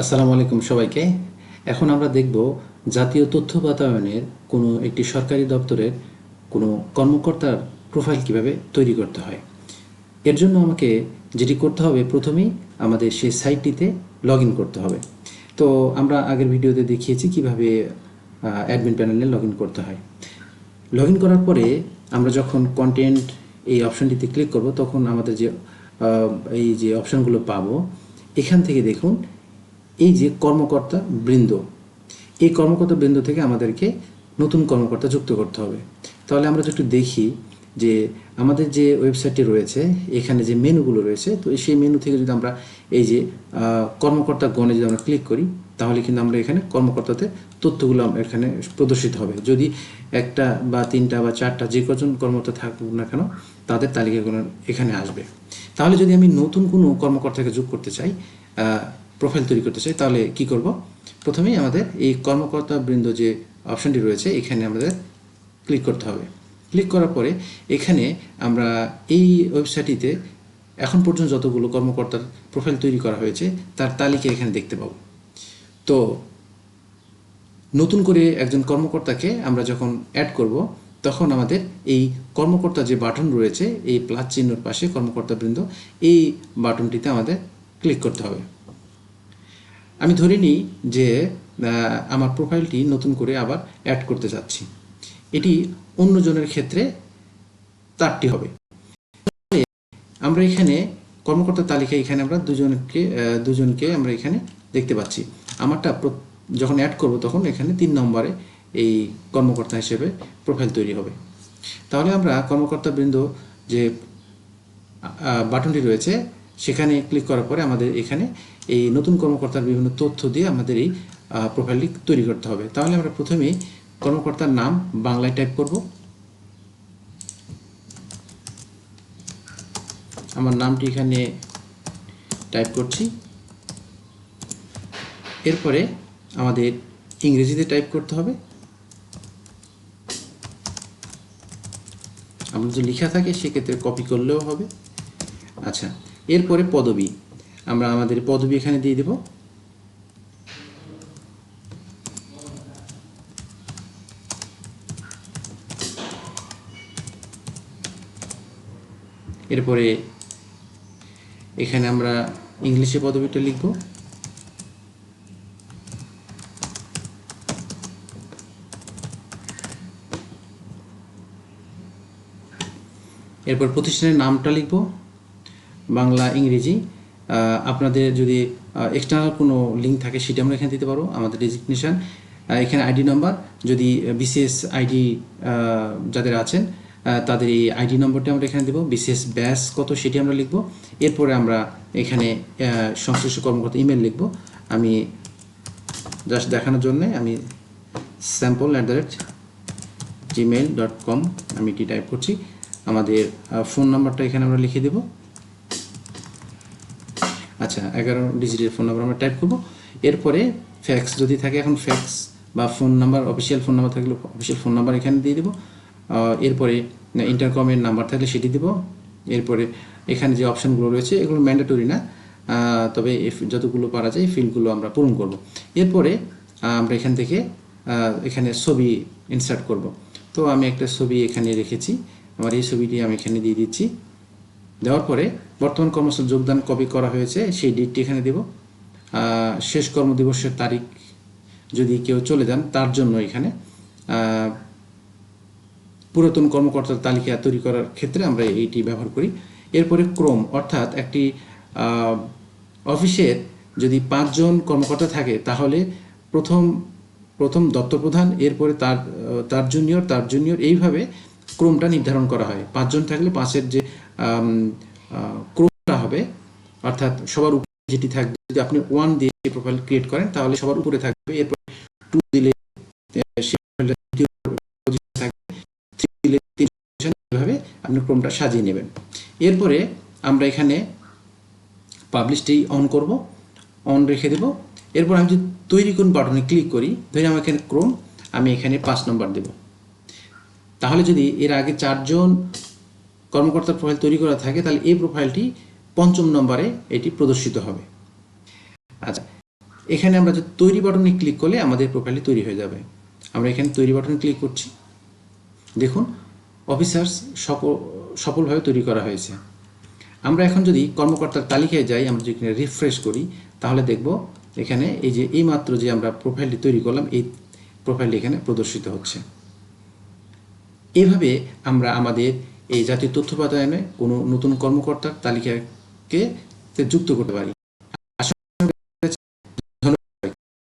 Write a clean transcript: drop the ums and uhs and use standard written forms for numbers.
আসসালামু আলাইকুম সবাইকে। এখন আমরা দেখব জাতীয় তথ্য বাতায়নের কোনো একটি সরকারি দপ্তরের কোনো কর্মকর্তার প্রোফাইল কিভাবে তৈরি করতে হয়। এর জন্য আমাকে যেটি করতে হবে, প্রথমেই আমাদের সেই সাইটটিতে লগ ইন করতে হবে। তো আমরা আগের ভিডিওতে দেখিয়েছি কিভাবে অ্যাডমিন প্যানেলে লগ ইন করতে হয়। লগ ইন করার পরে আমরা যখন কন্টেন্ট এই অপশানটিতে ক্লিক করব, তখন আমাদের যে এই যে অপশানগুলো পাবো, এখান থেকে দেখুন এই যে কর্মকর্তা বৃন্দ, এই কর্মকর্তা বৃন্দ থেকে আমাদেরকে নতুন কর্মকর্তা যুক্ত করতে হবে। তাহলে আমরা একটু দেখি যে আমাদের যে ওয়েবসাইটটি রয়েছে, এখানে যে মেনুগুলো রয়েছে, তো সেই মেনু থেকে যদি আমরা এই যে কর্মকর্তা গণে যদি আমরা ক্লিক করি, তাহলে কিন্তু আমরা এখানে কর্মকর্তাতে তথ্যগুলো এখানে প্রদর্শিত হবে। যদি একটা বা তিনটা বা চারটা যে কজন কর্মকর্তা থাকুক না কেন, তাদের তালিকাগুলো এখানে আসবে। তাহলে যদি আমি নতুন কোনো কর্মকর্তাকে যোগ করতে চাই, প্রোফাইল তৈরি করতে চাই, তাহলে কি করব? প্রথমেই আমাদের এই কর্মকর্তা বৃন্দ যে অপশানটি রয়েছে, এখানে আমাদের ক্লিক করতে হবে। ক্লিক করার পরে এখানে আমরা এই ওয়েবসাইটটিতে এখন পর্যন্ত যতগুলো কর্মকর্তার প্রোফাইল তৈরি করা হয়েছে তার তালিকা এখানে দেখতে পাবো। তো নতুন করে একজন কর্মকর্তাকে আমরা যখন অ্যাড করব, তখন আমাদের এই কর্মকর্তা যে বাটন রয়েছে, এই প্লাস চিহ্নর পাশে কর্মকর্তাবৃন্দ, এই বাটনটিতে আমাদের ক্লিক করতে হবে। আমি ধরে নিই যে আমার প্রোফাইলটি নতুন করে আবার অ্যাড করতে যাচ্ছি। এটি অন্যজনের ক্ষেত্রে তারটি হবে। আমরা এখানে কর্মকর্তা তালিকায় এখানে আমরা দুজনকে আমরা এখানে দেখতে পাচ্ছি। আমারটা যখন অ্যাড করব, তখন এখানে 3 নম্বরে এই কর্মকর্তা হিসেবে প্রোফাইল তৈরি হবে। তাহলে আমরা কর্মকর্তাবৃন্দ যে বাটনটি রয়েছে, সেখানে ক্লিক করার পরে আমাদের এখানে এই নতুন কর্মকর্তার বিভিন্ন তথ্য দিয়ে আমাদের এই প্রোফাইলটি তৈরি করতে হবে। তাহলে আমরা প্রথমেই কর্মকর্তার নাম বাংলায় টাইপ করব। আমার নামটি এখানে টাইপ করছি। এরপরে আমাদের ইংরেজিতে টাইপ করতে হবে। আমাদের যে লেখা থাকে সেক্ষেত্রে কপি করলেও হবে। আচ্ছা, এরপরে পদবি, আমরা আমাদের পদবি এখানে দিয়ে দেব। এরপরে এখানে আমরা ইংলিশে পদবিটা লিখব। এরপর প্রতিষ্ঠানের নামটা লিখব, বাংলা ইংরেজি। আপনাদের যদি এক্সটার্নাল কোনো লিঙ্ক থাকে সেটা আমরা এখানে দিতে পারো। আমাদের রেজিগনেশন, এখানে আইডি নাম্বার, যদি বিসিএস আইডি যাদের আছেন তাদের এই আইডি নম্বরটি আমরা এখানে দেবো। বিসিএস ব্যাস কত সেটি আমরা লিখব। এরপরে আমরা এখানে সংশ্লিষ্ট কর্মকর্তা ইমেল লিখব। আমি জাস্ট দেখানোর জন্য আমি sample@gmail.com আমি এটি টাইপ করছি। আমাদের ফোন নাম্বারটা এখানে আমরা লিখে দেব। আচ্ছা, 11 ডিজিটের ফোন নাম্বার আমরা টাইপ করব। এরপরে ফ্যাক্স যদি থাকে, এখন ফ্যাক্স বা phone number, official phone number থাকলে অফিসিয়াল ফোন নাম্বার এখানে দিয়ে দেবো। এরপরে ইন্টারকমের নাম্বার থাকলে সেটি দেব। এরপরে এখানে যে অপশানগুলো রয়েছে এগুলো ম্যান্ডেটরি না, তবে যতগুলো পারা যায় এই ফিল্ডগুলো আমরা পূরণ করব। এরপরে আমরা এখান থেকে এখানে ছবি ইনসার্ট করব। তো আমি একটা ছবি এখানে রেখেছি, আমার এই ছবিটি আমি এখানে দিয়ে দিচ্ছি। দেওয়ার পরে বর্তমান কর্মস্থল যোগদান কবে করা হয়েছে সেই ডেটটি এখানে দেব। শেষ কর্মদিবসের তারিখ যদি কেউ চলে যান তার জন্য এখানে পুরাতন কর্মকর্তার তালিকা তৈরি করার ক্ষেত্রে আমরা এইটি ব্যবহার করি। এরপরে ক্রম, অর্থাৎ একটি অফিসের যদি 5 জন কর্মকর্তা থাকে, তাহলে প্রথম দপ্তর প্রধান, এরপরে তার জুনিয়র এইভাবে ক্রমটা নির্ধারণ করা হয়। 5 জন থাকলে 5-এর যে ক্রমটা হবে, অর্থাৎ সবার উপরে যেটি থাকবে, যদি আপনি 1 দিয়ে প্রোফাইল ক্রিয়েট করেন তাহলে সবার উপরে থাকবে। এরপর 2 দিলে এভাবে আপনি ক্রমটা সাজিয়ে নেবেন। এরপরে আমরা এখানে পাবলিশটি অন করব, অন রেখে দেব। এরপর আমি যদি তৈরি কোন বাটনে ক্লিক করি, ধরে আমার এখানে ক্রম, আমি এখানে 5 নম্বর দেব। তাহলে যদি এর আগে 4 জন কর্মকর্তার প্রোফাইল তৈরি করা থাকে, তাহলে এই প্রোফাইলটি 5ম নম্বরে এটি প্রদর্শিত হবে। আচ্ছা, এখানে আমরা যে তৈরি বাটনে ক্লিক করলে আমাদের প্রোফাইলটি তৈরি হয়ে যাবে। আমরা এখানে তৈরি বাটনে ক্লিক করছি। দেখুন অফিসার্স সফলভাবে তৈরি করা হয়েছে। আমরা এখন যদি কর্মকর্তার তালিকায় যাই, আমরা যদি এখানে রিফ্রেশ করি, তাহলে দেখব এখানে এই যে এইমাত্র যে আমরা প্রোফাইলটি তৈরি করলাম, এই প্রোফাইলটি এখানে প্রদর্শিত হচ্ছে। এভাবে আমরা আমাদের এই জাতীয় তথ্য বাতায়নে কোনো নতুন কর্মকর্তার তালিকাকে যুক্ত করতে পারি।